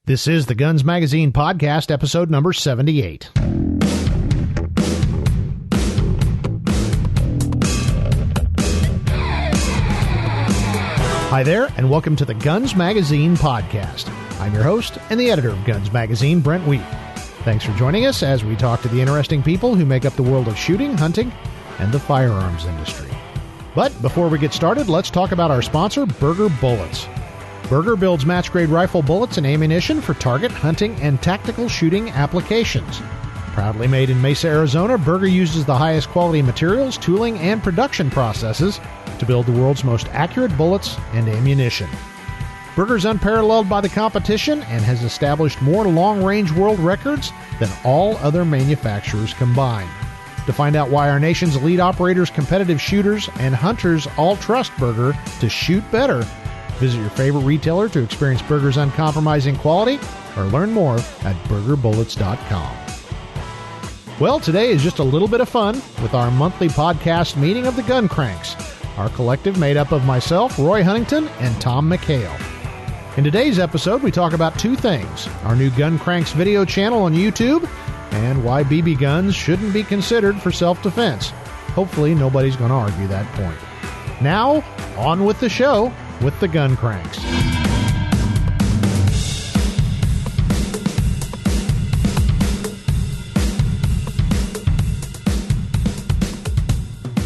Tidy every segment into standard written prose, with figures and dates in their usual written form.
This is the Guns Magazine Podcast, episode number 78. Hi there, and welcome to the Guns Magazine Podcast. I'm your host and the editor of Guns Magazine, Brent. Thanks for joining us as we talk to the interesting people who make up the world of shooting, hunting, and the firearms industry. But before we get started, let's talk about our sponsor, Berger Bullets. Berger builds match-grade rifle bullets and ammunition for target, hunting, and tactical shooting applications. Proudly made in Mesa, Arizona, Berger uses the highest quality materials, tooling, and production processes to build the world's most accurate bullets and ammunition. Berger's unparalleled by the competition and has established more long-range world records than all other manufacturers combined. To find out why our nation's elite operators, competitive shooters, and hunters all trust Berger to shoot better, visit your favorite retailer to experience Berger's uncompromising quality or learn more at burgerbullets.com. Well, today is just a little bit of fun with our monthly podcast meeting of the Gun Cranks, our collective made up of myself, Roy Huntington, and Tom McHale. In today's episode, we talk about two things: our new Gun Cranks video channel on YouTube and why BB guns shouldn't be considered for self-defense. Hopefully, nobody's going to argue that point. Now, on with the show with the Gun Cranks.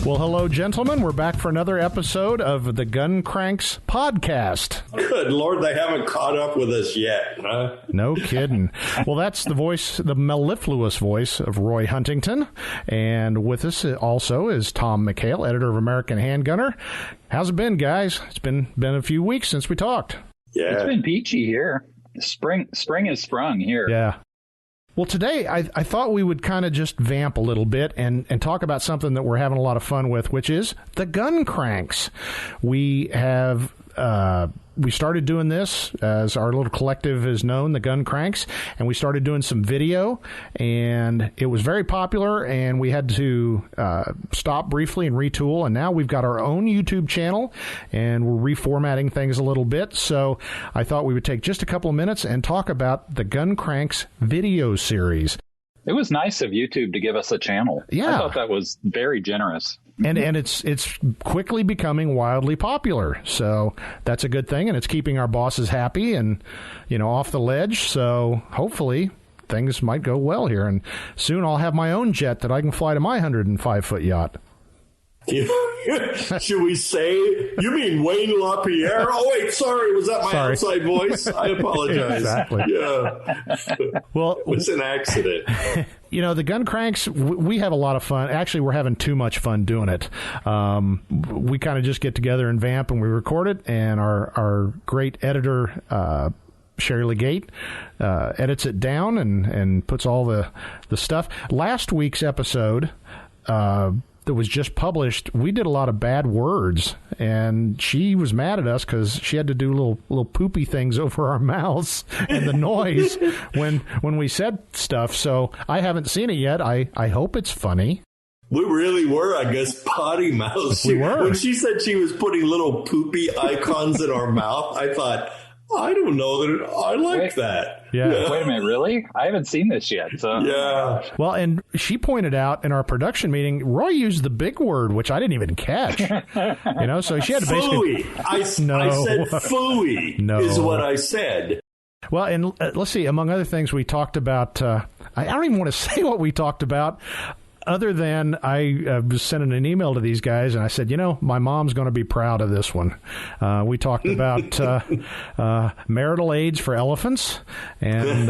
Well, hello, gentlemen. We're back for another episode of the Gun Cranks podcast. Good Lord, they haven't caught up with us yet, huh? No kidding. Well, that's the voice, the mellifluous voice of Roy Huntington. And with us also is Tom McHale, editor of American Handgunner. How's it been, guys? It's been a few weeks since we talked. Yeah. It's been peachy here. Spring has sprung here. Yeah. Well, today I thought we would kind of just vamp a little bit and talk about something that we're having a lot of fun with, which is the Gun Cranks. We have we started doing this, as our little collective is known, the Gun Cranks, and we started doing some video, and it was very popular, and we had to stop briefly and retool, and now we've got our own YouTube channel, and we're reformatting things a little bit, so I thought we would take just a couple of minutes and talk about the Gun Cranks video series. It was nice of YouTube to give us a channel. Yeah. I thought that was very generous. And it's quickly becoming wildly popular, so that's a good thing, and it's keeping our bosses happy and, off the ledge, so hopefully things might go well here, and soon I'll have my own jet that I can fly to my 105-foot yacht. Should we say, you mean Wayne LaPierre? Oh, wait, sorry, was that my outside voice? I apologize. Exactly. Yeah. Well, it was an accident. The Gun Cranks, we have a lot of fun. Actually, we're having too much fun doing it. We kind of just get together and vamp, and we record it, and our great editor, Sherry Legate, edits it down and puts all the stuff. Last week's episode, that was just published, we did a lot of bad words, and she was mad at us because she had to do little poopy things over our mouths and the noise when we said stuff. So I haven't seen it yet. I hope it's funny. We really were, I guess, potty mouths. We were. When she said she was putting little poopy icons in our mouth, I thought, I don't know that I like that. Yeah. Wait a minute, really? I haven't seen this yet. So. Yeah. Well, and she pointed out in our production meeting, Roy used the big word, which I didn't even catch. So she had to basically... Phooey. I said phooey is what I said. Well, and let's see, among other things, we talked about... I don't even want to say what we talked about, other than I was sending an email to these guys, and I said, my mom's going to be proud of this one. We talked about marital aids for elephants, and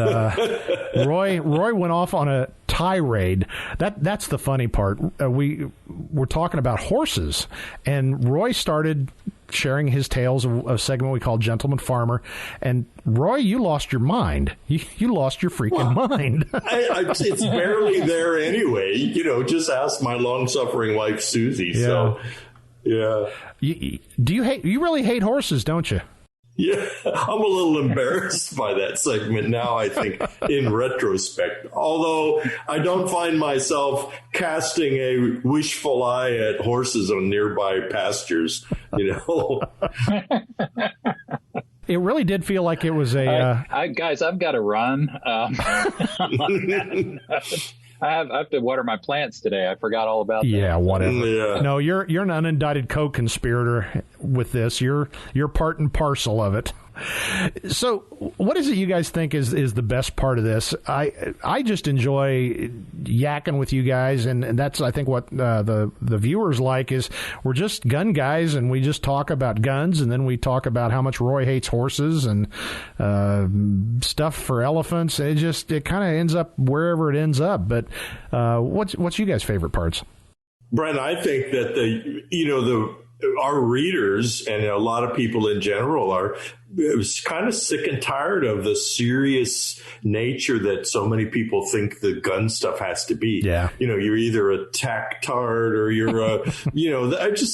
Roy went off on a tirade. That's the funny part. We're talking about horses, and Roy started sharing his tales of a segment we call Gentleman Farmer. And Roy, you lost your mind. You lost your freaking mind. It's barely there anyway. Just ask my long-suffering wife, Susie. Yeah. So, yeah. You really hate horses, don't you? Yeah, I'm a little embarrassed by that segment now, I think, in retrospect. Although I don't find myself casting a wishful eye at horses on nearby pastures, It really did feel like it was a... guys, I've got to run. I have to water my plants today. I forgot all about that. Yeah, whatever. Yeah. No, you're an unindicted co-conspirator with this. You're part and parcel of it. So what is it you guys think is the best part of this? I just enjoy yakking with you guys, and that's, I think, what the viewers like is we're just gun guys, and we just talk about guns, and then we talk about how much Roy hates horses and stuff for elephants. It kind of ends up wherever it ends up. But what's you guys' favorite parts? Brent, I think that our readers and a lot of people in general are kind of sick and tired of the serious nature that so many people think the gun stuff has to be. Yeah. You're either a tactard or you're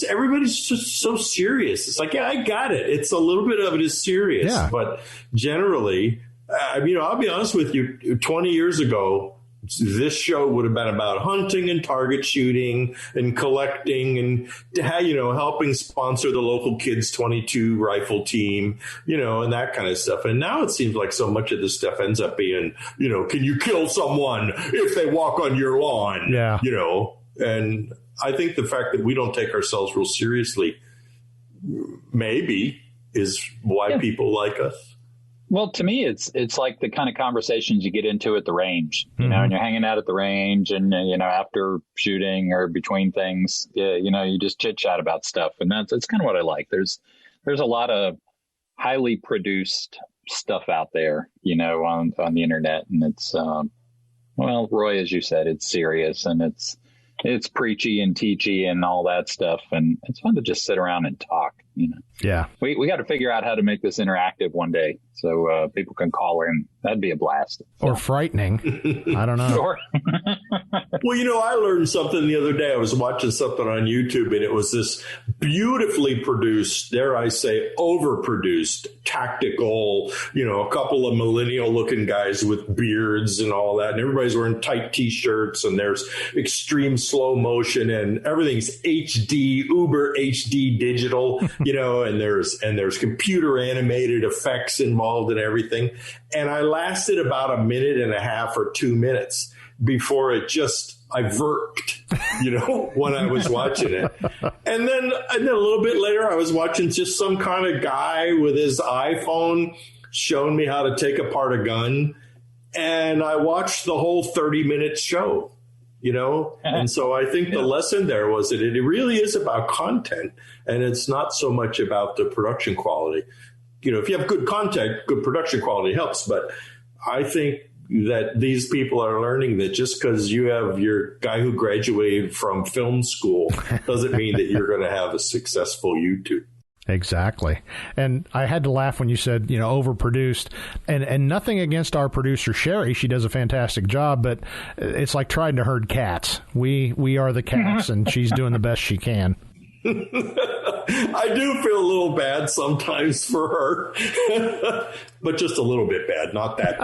everybody's just so serious. It's like, yeah, I got it. It's a little bit of it is serious. Yeah. But generally, I'll be honest with you, 20 years ago, this show would have been about hunting and target shooting and collecting and, helping sponsor the local kids 22 rifle team, and that kind of stuff. And now it seems like so much of this stuff ends up being, can you kill someone if they walk on your lawn? Yeah. And I think the fact that we don't take ourselves real seriously maybe is why people like us. Well, to me, it's like the kind of conversations you get into at the range, and you're hanging out at the range and, after shooting or between things, you just chit chat about stuff. And that's kind of what I like. There's a lot of highly produced stuff out there, on the internet. And it's, Roy, as you said, it's serious and it's preachy and teachy and all that stuff. And it's fun to just sit around and talk, Yeah. We got to figure out how to make this interactive one day so people can call in. That'd be a blast. Or frightening. I don't know. Sure. Well, I learned something the other day. I was watching something on YouTube, and it was this beautifully produced, dare I say, overproduced, tactical, a couple of millennial-looking guys with beards and all that, and everybody's wearing tight T-shirts, and there's extreme slow motion, and everything's HD, uber HD digital, and there's computer animated effects involved and everything. And I lasted about a minute and a half or 2 minutes before I verked, when I was watching it. And then a little bit later, I was watching just some kind of guy with his iPhone showing me how to take apart a gun. And I watched the whole 30-minute show, And so I think the lesson there was that it really is about content, and it's not so much about the production quality. If you have good content, good production quality helps. But I think that these people are learning that just because you have your guy who graduated from film school doesn't mean that you're going to have a successful YouTube. Exactly. And I had to laugh when you said, overproduced, and nothing against our producer, Sherry. She does a fantastic job, but it's like trying to herd cats. We are the cats, and she's doing the best she can. I do feel a little bad sometimes for her, but just a little bit bad, not that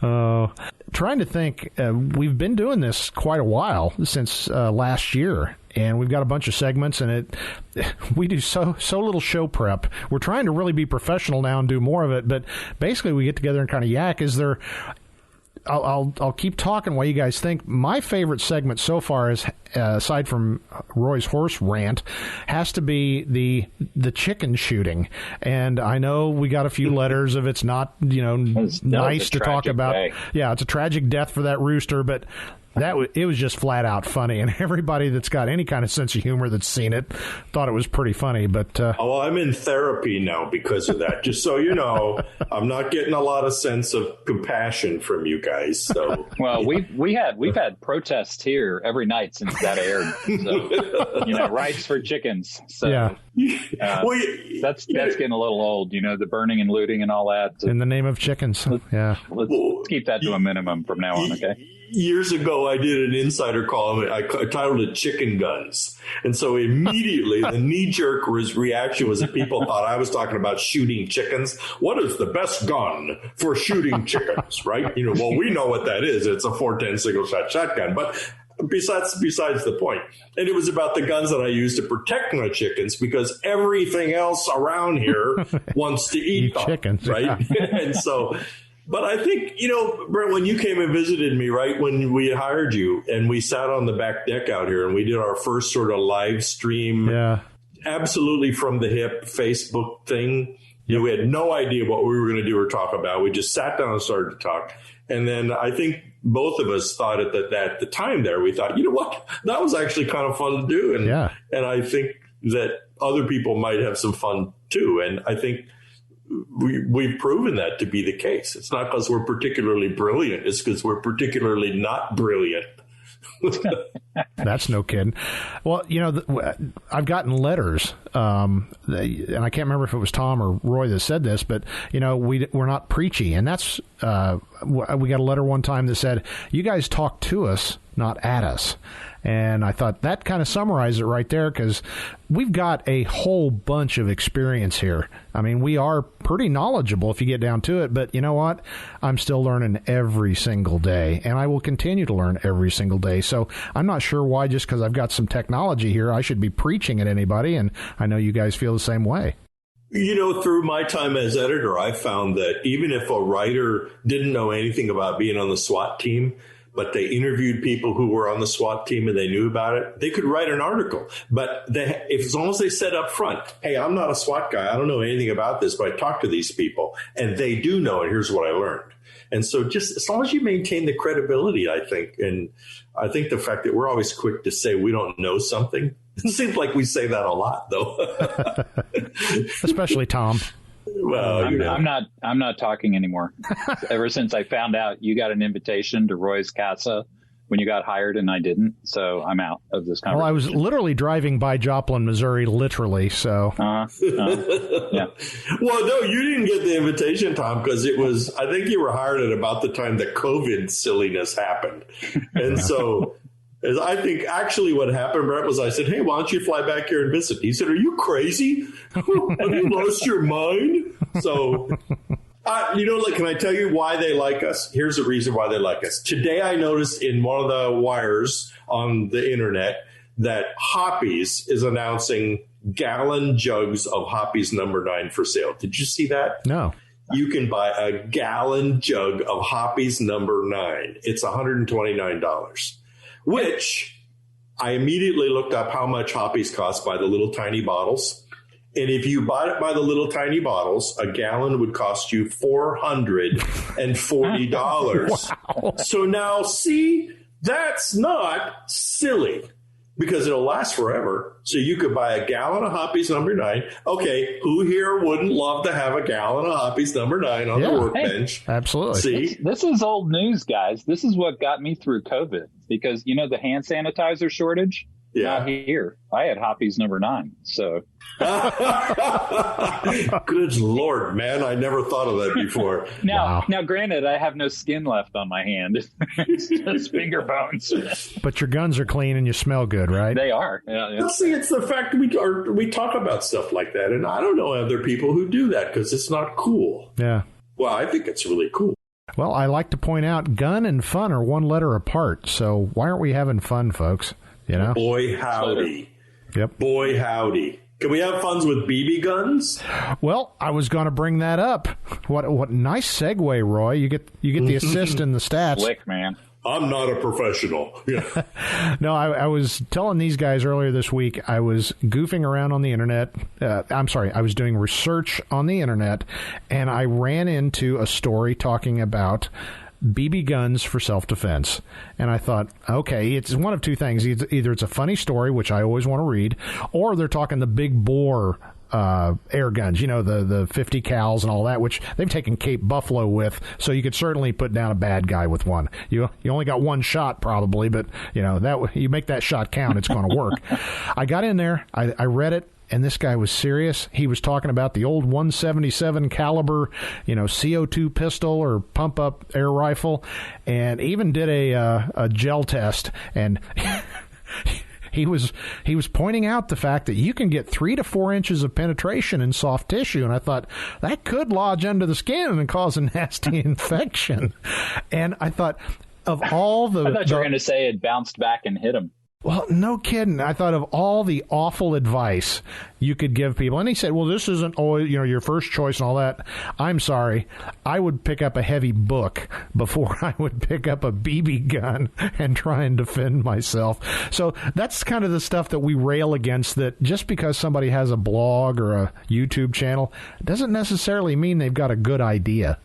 bad. Trying to think, we've been doing this quite a while, since last year, and we've got a bunch of segments, and we do so little show prep. We're trying to really be professional now and do more of it, but basically we get together and kind of yak. Is there... I'll keep talking while you guys think. My favorite segment so far is, aside from Roy's horse rant, has to be the chicken shooting. And I know we got a few letters of it's not nice to talk about. Day. Yeah, it's a tragic death for that rooster, but it was just flat out funny, and everybody that's got any kind of sense of humor that's seen it thought it was pretty funny. But I'm in therapy now because of that. Just so you know, I'm not getting a lot of sense of compassion from you guys. So well, we've had protests here every night since that aired. So, rights for chickens. So yeah. That's getting a little old. The burning and looting and all that. In the name of chickens. Let's keep that to a minimum from now on. Okay. Years ago, I did an insider column. I titled it Chicken Guns. And so immediately the knee-jerk reaction was that people thought I was talking about shooting chickens. What is the best gun for shooting chickens, right? Well, we know what that is. It's a .410 single-shot shotgun. But besides the point. And it was about the guns that I use to protect my chickens, because everything else around here wants to eat them, chickens, right? Yeah. And so, but I think, Brent, when you came and visited me, right, when we hired you and we sat on the back deck out here and we did our first sort of live stream, absolutely from the hip Facebook thing. We had no idea what we were going to do or talk about. We just sat down and started to talk. And then I think both of us thought at the time there, we thought, you know what, that was actually kind of fun to do. And I think that other people might have some fun too. And I think we've proven that to be the case. It's not because we're particularly brilliant. It's because we're particularly not brilliant. That's no kidding. Well, I've gotten letters, and I can't remember if it was Tom or Roy that said this, but, we're not preachy. And that's, we got a letter one time that said, you guys talk to us, not at us. And I thought that kind of summarized it right there, because we've got a whole bunch of experience here. I mean, we are pretty knowledgeable if you get down to it. But you know what? I'm still learning every single day, and I will continue to learn every single day. So I'm not sure why, just because I've got some technology here, I should be preaching at anybody. And I know you guys feel the same way. Through my time as editor, I found that even if a writer didn't know anything about being on the SWAT team, but they interviewed people who were on the SWAT team and they knew about it, they could write an article. But as long as they said up front, hey, I'm not a SWAT guy, I don't know anything about this, but I talked to these people and they do know, and here's what I learned. And so just as long as you maintain the credibility, I think, and I think the fact that we're always quick to say we don't know something, it seems like we say that a lot, though. Especially Tom. Well, I'm not talking anymore. Ever since I found out you got an invitation to Roy's Casa when you got hired and I didn't, so I'm out of this conversation. Well, I was literally driving by Joplin, Missouri, literally. So, yeah. Well, no, you didn't get the invitation, Tom, because it was. I think you were hired at about the time that COVID silliness happened, and so. I think actually what happened, Brent, was I said, hey, why don't you fly back here and visit? He said, are you crazy? Have you lost your mind? So, can I tell you why they like us? Here's the reason why they like us. Today I noticed in one of the wires on the internet that Hoppies is announcing gallon jugs of Hoppies number 9 for sale. Did you see that? No. You can buy a gallon jug of Hoppies number 9. It's $129. Which I immediately looked up how much Hoppies cost by the little tiny bottles. And if you bought it by the little tiny bottles, a gallon would cost you $440. Wow. So now, see, that's not silly, because it'll last forever. So you could buy a gallon of Hoppies number 9. Okay, who here wouldn't love to have a gallon of Hoppies number 9 on the workbench? Hey, absolutely. See? This is old news, guys. This is what got me through COVID, because, the hand sanitizer shortage? Yeah. Not here. I had Hoppies number 9, so. Good Lord, man. I never thought of that before. Now, granted, I have no skin left on my hand. It's just finger bones. But your guns are clean and you smell good, right? They are. Yeah. Well, see, it's the fact that we talk about stuff like that. And I don't know other people who do that because it's not cool. Yeah. Well, I think it's really cool. Well, I like to point out gun and fun are one letter apart. So why aren't we having fun, folks? Boy, howdy. Yep. Boy, howdy. Can we have fun with BB guns? Well, I was going to bring that up. What nice segue, Roy. You get the assist in the stats. Slick, man. I'm not a professional. Yeah. No, I was telling these guys earlier this week, I was goofing around on the internet. I was doing research on the internet, and I ran into a story talking about BB guns for self-defense. And I thought, okay, it's one of two things. Either it's a funny story, which I always want to read, or they're talking the big bore air guns, the 50 cals and all that, which they've taken Cape Buffalo with, so you could certainly put down a bad guy with one. You only got one shot probably, but that you make that shot count, it's going to work. I got in there, I read it, and this guy was serious. He was talking about the old 177 caliber, CO2 pistol or pump up air rifle, and even did a gel test. And he was pointing out the fact that you can get 3 to 4 inches of penetration in soft tissue. And I thought that could lodge under the skin and cause a nasty infection. And I thought, of all the... I thought you were going to say it bounced back and hit him. Well, no kidding. I thought of all the awful advice you could give people. And he said, well, this isn't always, your first choice and all that. I'm sorry. I would pick up a heavy book before I would pick up a BB gun and try and defend myself. So that's kind of the stuff that we rail against, that just because somebody has a blog or a YouTube channel doesn't necessarily mean they've got a good idea.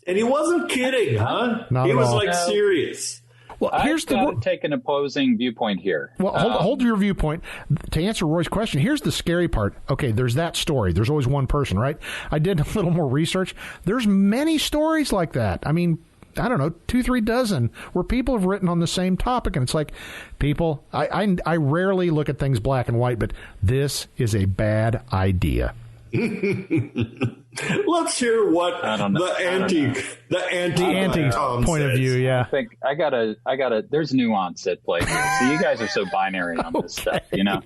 And he wasn't kidding, huh? Not he at was all. Serious. Well, here's take an opposing viewpoint here. Well, hold your viewpoint. To answer Roy's question, here's the scary part. Okay, there's that story. There's always one person, right? I did a little more research. There's many stories like that. I mean, I don't know, 2-3 dozen where people have written on the same topic, and it's like, people, I rarely look at things black and white, but this is a bad idea. Let's hear what the anti point of view. Yeah, I gotta. There's nuance at play here. So you guys are so binary on this stuff, And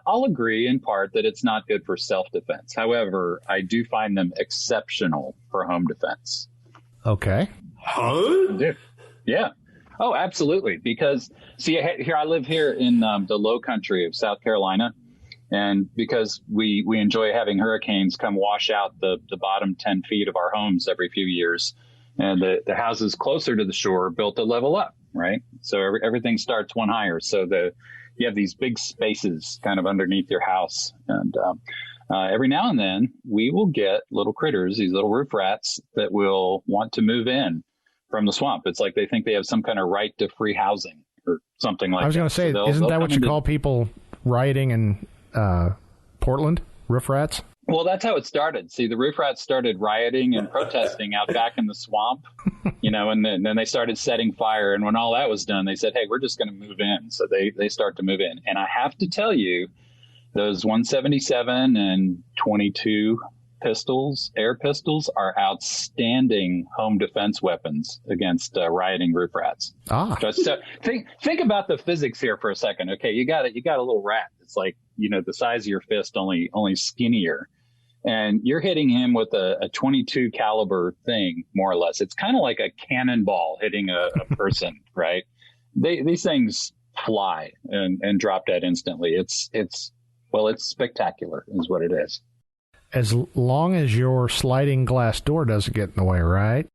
I'll agree in part that it's not good for self-defense. However, I do find them exceptional for home defense. Okay. Huh? Yeah. Oh, absolutely. Because see, here I live here in the Low Country of South Carolina. And because we enjoy having hurricanes come wash out the bottom 10 feet of our homes every few years, and the houses closer to the shore are built to level up, right? So everything starts one higher. So you have these big spaces kind of underneath your house. And every now and then we will get little critters, these little roof rats, that will want to move in from the swamp. It's like they think they have some kind of right to free housing or something like that. I was going to say, so isn't that what you call people rioting in Portland, roof rats? Well, that's how it started. See, the roof rats started rioting and protesting out back in the swamp, and then they started setting fire. And when all that was done, they said, hey, we're just going to move in. So they start to move in. And I have to tell you, those 177 and 22 air pistols, are outstanding home defense weapons against rioting roof rats. So think about the physics here for a second. Okay, you got a little rat. It's like, the size of your fist, only skinnier. And you're hitting him with a 22 caliber thing, more or less. It's kind of like a cannonball hitting a person, right? These things fly and drop dead instantly. It's spectacular is what it is. As long as your sliding glass door doesn't get in the way, right?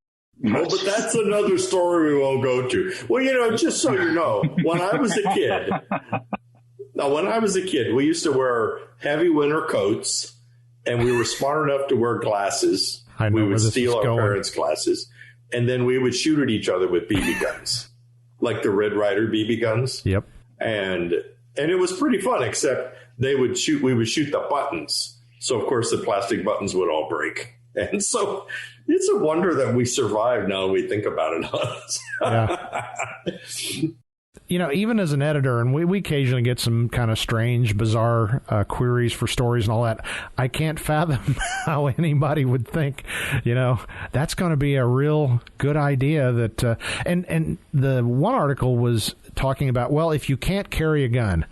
Oh, but that's another story we won't go to. Well, just so you know, when I was a kid, we used to wear heavy winter coats, and we were smart enough to wear glasses. We would steal our parents' glasses, and then we would shoot at each other with BB guns, like the Red Ryder BB guns. Yep. And it was pretty fun, except we would shoot the buttons. So, of course, the plastic buttons would all break. And so it's a wonder that we survived now we think about it. Yeah. Even as an editor, and we occasionally get some kind of strange, bizarre queries for stories and all that, I can't fathom how anybody would think, that's going to be a real good idea. That and the one article was talking about, well, if you can't carry a gun,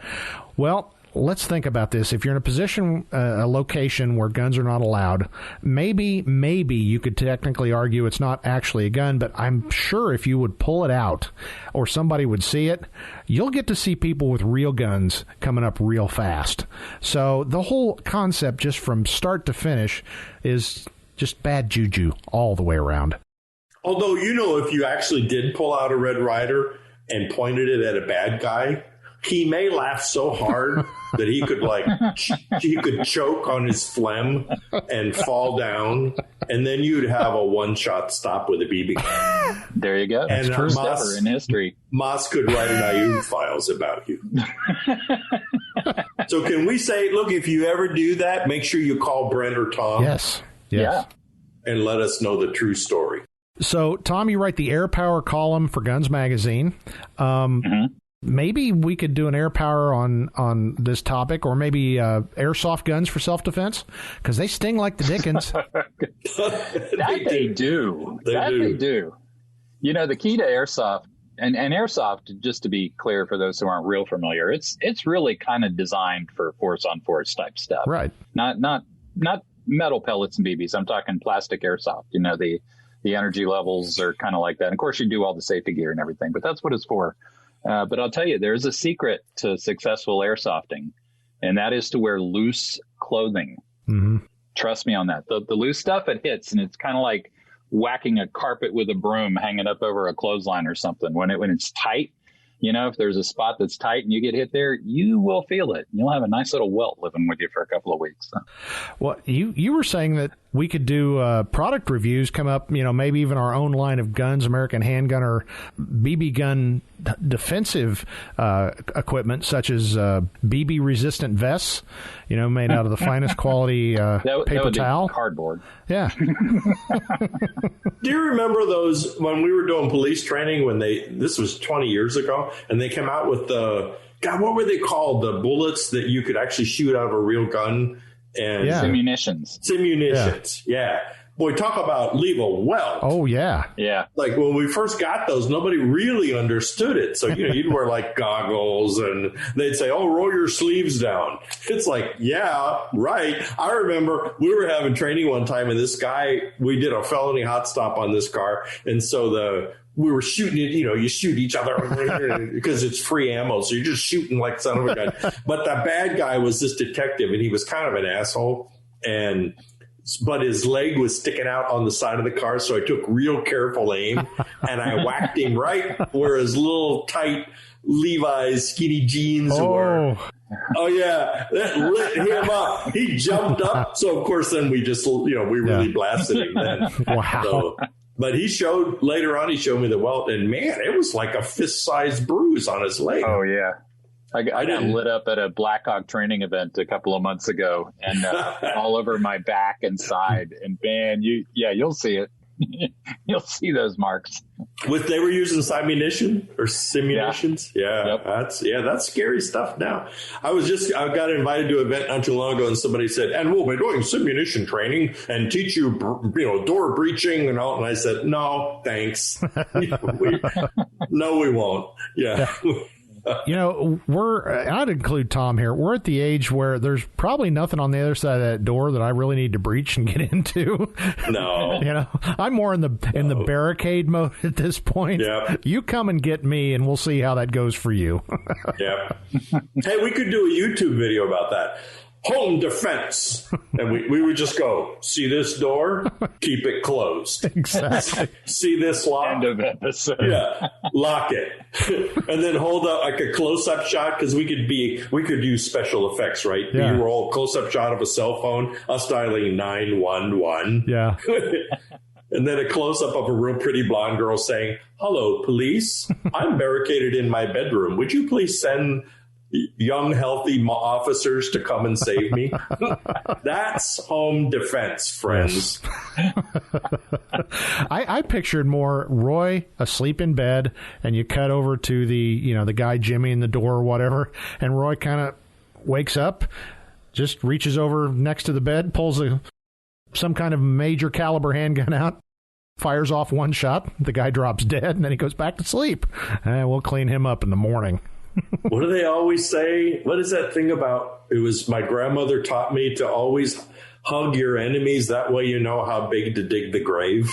well, let's think about this. If you're in a position, a location where guns are not allowed, maybe you could technically argue it's not actually a gun, but I'm sure if you would pull it out or somebody would see it, you'll get to see people with real guns coming up real fast. So the whole concept, just from start to finish, is just bad juju all the way around. Although, if you actually did pull out a Red Ryder and pointed it at a bad guy, he may laugh so hard that he could choke on his phlegm and fall down, and then you'd have a one-shot stop with a BB gun. There you go. And first ever in history. Moss could write an IU files about you. So can we say, look, if you ever do that, make sure you call Brent or Tom. Yes. Yeah. And let us know the true story. So, Tom, you write the Air Power column for Guns Magazine. Maybe we could do an air power on this topic, or maybe airsoft guns for self-defense, because they sting like the dickens. They do. They do. The key to airsoft, and airsoft, just to be clear for those who aren't real familiar, it's really kind of designed for force-on-force type stuff. Right. Not metal pellets and BBs. I'm talking plastic airsoft. The the energy levels are kind of like that. And of course, you do all the safety gear and everything, but that's what it's for. But I'll tell you, there's a secret to successful airsofting, and that is to wear loose clothing. Mm-hmm. Trust me on that. The loose stuff, it hits, and it's kind of like whacking a carpet with a broom hanging up over a clothesline or something. When it's tight, if there's a spot that's tight and you get hit there, you will feel it. You'll have a nice little welt living with you for a couple of weeks. So. Well, you were saying that we could do product reviews, come up, maybe even our own line of guns, American Handgunner BB gun defensive equipment, such as BB resistant vests, made out of the finest quality paper towel. Cardboard. Yeah. Do you remember those when we were doing police training this was 20 years ago, and they came out with what were they called? The bullets that you could actually shoot out of a real gun. And Simunitions. Yeah. Boy, talk about leave a welt. Oh, yeah. Yeah. Like when we first got those, nobody really understood it. So, you'd wear like goggles and they'd say, oh, roll your sleeves down. It's like, yeah, right. I remember we were having training one time and this guy, we did a felony hot stop on this car. And so we were shooting it, you shoot each other because it's free ammo. So you're just shooting like son of a gun. But the bad guy was this detective and he was kind of an asshole. But his leg was sticking out on the side of the car. So I took real careful aim and I whacked him right where his little tight Levi's skinny jeans were. Oh, yeah. That lit him up. He jumped up. So, of course, then we just, we really blasted him then. Wow. So, but later on, he showed me the welt, and man, it was like a fist-sized bruise on his leg. Oh, yeah. I got lit up at a Black Hawk training event a couple of months ago, and all over my back and side. And man, you'll see it. You'll see those marks. They were using simunition or simunitions. Yeah. Yep. That's scary stuff now. I got invited to an event not too long ago and somebody said, and we'll be doing simunition training and teach you, door breaching and all. And I said, no, thanks. No, we won't. Yeah. I'd include Tom here. We're at the age where there's probably nothing on the other side of that door that I really need to breach and get into. No. I'm more in the barricade mode at this point. Yeah. You come and get me and we'll see how that goes for you. Yeah. Hey, we could do a YouTube video about that. Home defense. And we would just go, see this door? Keep it closed. Exactly. See this lock? End of episode. Yeah. Lock it. And then hold up like a close-up shot because we could use special effects, right? Yeah. You roll a close-up shot of a cell phone, us dialing 911. Yeah. And then a close-up of a real pretty blonde girl saying, hello, police. I'm barricaded in my bedroom. Would you please send young, healthy officers to come and save me? That's home defense, friends. I pictured more Roy asleep in bed, and you cut over to the guy Jimmy in the door or whatever, and Roy kind of wakes up, just reaches over next to the bed, pulls some kind of major caliber handgun out, fires off one shot, the guy drops dead, and then he goes back to sleep. We'll clean him up in the morning. What do they always say? What is that thing about? It was my grandmother taught me to always hug your enemies. That way you know how big to dig the grave.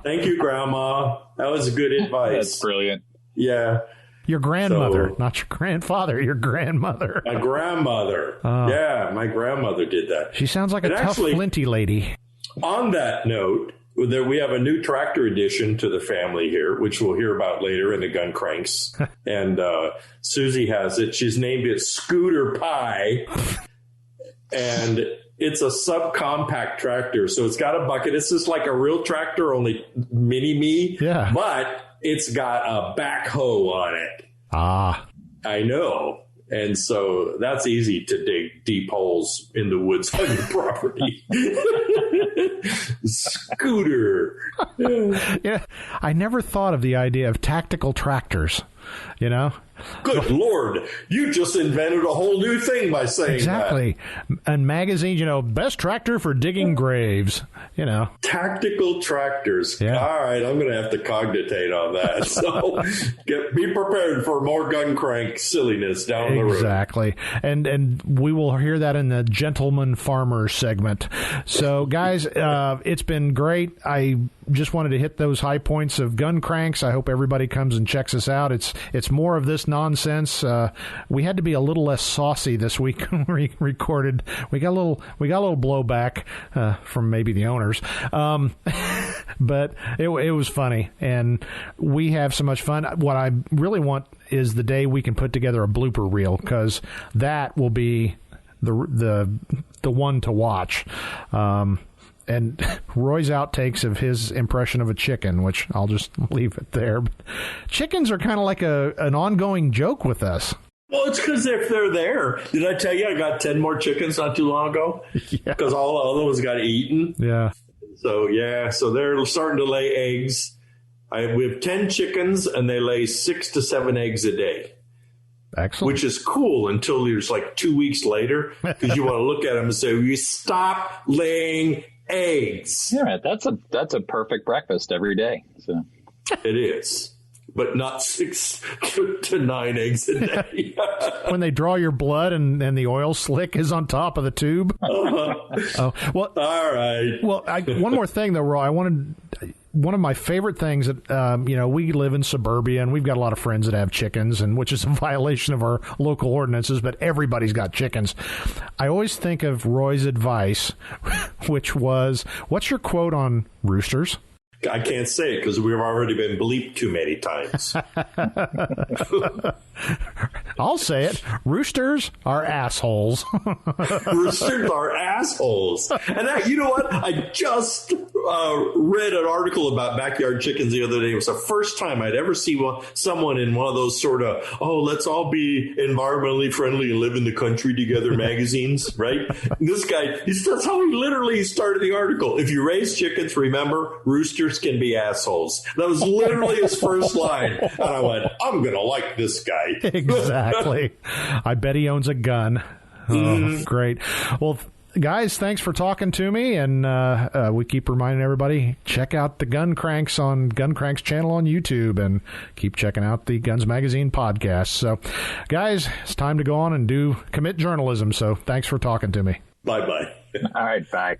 Thank you, Grandma. That was good advice. That's brilliant. Yeah. Your grandmother, not your grandfather, your grandmother. My grandmother. Yeah, my grandmother did that. She sounds like a tough, flinty lady. On that note, we have a new tractor addition to the family here, which we'll hear about later in the Gun Cranks. And Susie has it. She's named it Scooter Pie. And it's a subcompact tractor. So it's got a bucket. It's just like a real tractor, only mini-me. Yeah. But it's got a backhoe on it. I know. And so that's easy to dig deep holes in the woods on your property. Scooter. Yeah, I never thought of the idea of tactical tractors. you know? Good Lord, you just invented a whole new thing by saying exactly. that. And magazines, best tractor for digging graves, Tactical tractors. Yeah. All right, I'm going to have to cogitate on that. So be prepared for more gun crank silliness down the road. Exactly. And we will hear that in the Gentleman Farmer segment. So, guys, it's been great. I just wanted to hit those high points of gun cranks. I hope everybody comes and checks us out. It's more of this nonsense. We had to be a little less saucy this week when we recorded. We got a little blowback from maybe the owners, but it was funny, and we have so much fun. What I really want is the day we can put together a blooper reel, because that will be the one to watch. And Roy's outtakes of his impression of a chicken, which I'll just leave it there. But chickens are kind of like an ongoing joke with us. Well, it's because if they're there. Did I tell you I got 10 more chickens not too long ago? Because all the other ones got eaten. Yeah. So they're starting to lay eggs. We have 10 chickens, and they lay 6 to 7 eggs a day. Excellent. Which is cool until there's like 2 weeks later, because you want to look at them and say, you stop laying eggs. Yeah, that's a perfect breakfast every day. So it is, but not 6 to 9 eggs a day. When they draw your blood and the oil slick is on top of the tube. Oh, well, all right. Well, one more thing though, Roy. One of my favorite things that, we live in suburbia, and we've got a lot of friends that have chickens, and which is a violation of our local ordinances, but everybody's got chickens. I always think of Roy's advice, which was, what's your quote on roosters? I can't say it because we've already been bleeped too many times. I'll say it. Roosters are assholes. Roosters are assholes. And you know what? I just read an article about backyard chickens the other day. It was the first time I'd ever seen someone in one of those sort of, let's all be environmentally friendly and live in the country together magazines, right? And this guy, that's how he literally started the article. If you raise chickens, remember, roosters can be assholes. That was literally his first line. And I went, I'm going to like this guy. Exactly. I bet he owns a gun. Oh, great. Well, guys, thanks for talking to me. And we keep reminding everybody, check out the Gun Cranks on Gun Cranks channel on YouTube, and keep checking out the Guns Magazine podcast. So, guys, it's time to go on and commit journalism. So thanks for talking to me. Bye-bye. All right, bye.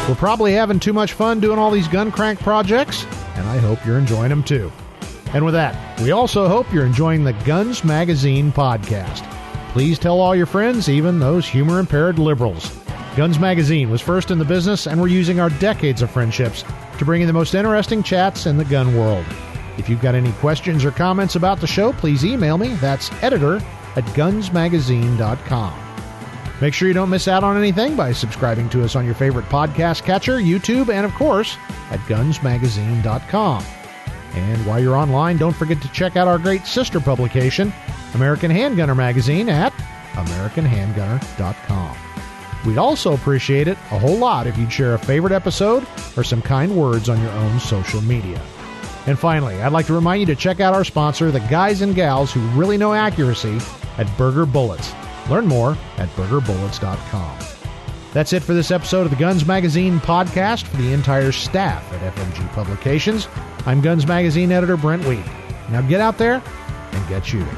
We're probably having too much fun doing all these gun crank projects, and I hope you're enjoying them too. And with that, we also hope you're enjoying the Guns Magazine podcast. Please tell all your friends, even those humor-impaired liberals. Guns Magazine was first in the business, and we're using our decades of friendships to bring you the most interesting chats in the gun world. If you've got any questions or comments about the show, please email me. That's editor@gunsmagazine.com. Make sure you don't miss out on anything by subscribing to us on your favorite podcast catcher, YouTube, and of course, at gunsmagazine.com. And while you're online, don't forget to check out our great sister publication, American Handgunner Magazine, at americanhandgunner.com. We'd also appreciate it a whole lot if you'd share a favorite episode or some kind words on your own social media. And finally, I'd like to remind you to check out our sponsor, the guys and gals who really know accuracy, at Berger Bullets. Learn more at burgerbullets.com. That's it for this episode of the Guns Magazine podcast. For the entire staff at FMG Publications, I'm Guns Magazine editor Brent Wheat. Now get out there and get shooting.